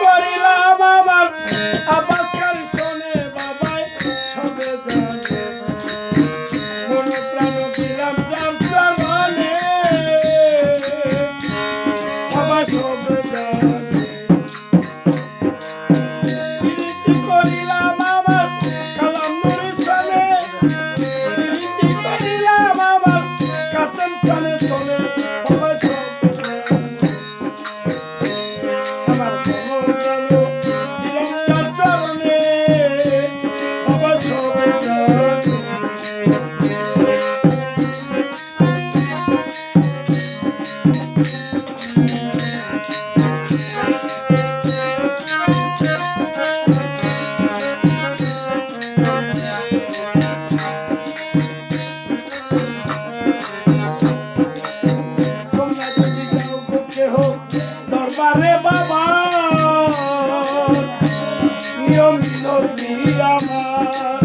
করিলাম আমার আবাস কারি শোনে বাবাই সবে জানে মন প্রাণ দিলাম যার চরণে বাবা সবে জানে করিলাম আমার কালাম নুরি শোনে করিলাম আমার কাসেম চানে শোনে বাবা সবে জানে আমার মন প্রাণ দিলাম যার চরণে বাবা সবে জানে তোমরা যদি যাও করতে হোক দরবারে বাবা নিয়ম নবী আমার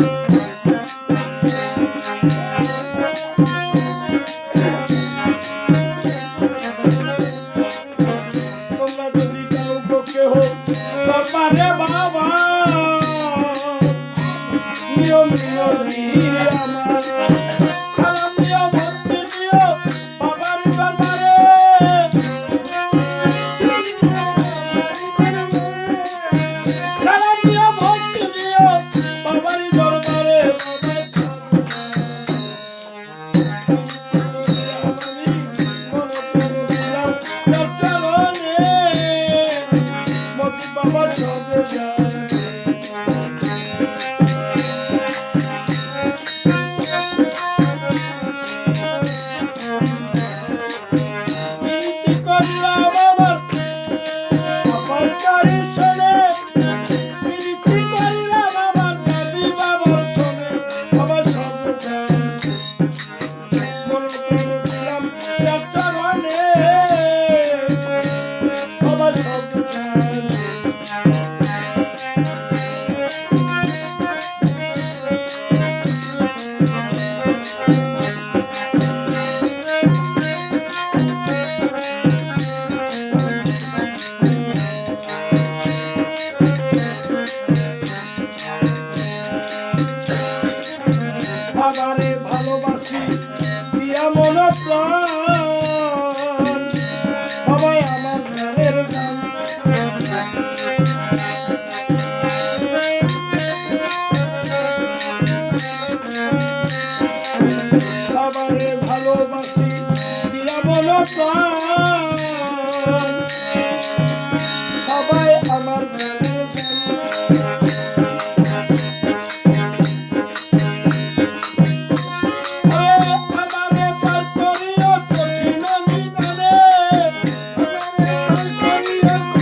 তোমরা যদি যাও করতে হোক দরবারে বাবা নিয়ম নবী আমার সালাম দিও ভক্তি দিও বাবার দরবারে সালাম দিও ভক্তি দিও বাবার দরবারে বাবা সবে জানে করিলাম আমার আবাস কারি শোনে করিলাম আমার দাদি বাবার শোনে বাবা সবে জানে মন প্রাণ দিলাম যার চরণে বাবা সবে জানে বাবারে ভালোবাসি দিয়া মন প্রাণ বাবাই আমার জানের জান বাবারে ভালোবাসি দিয়া মন প্রাণ বাবাই আমার জানের জান আমারে পার করিও কঠিন নিদানে আমারে পার করিও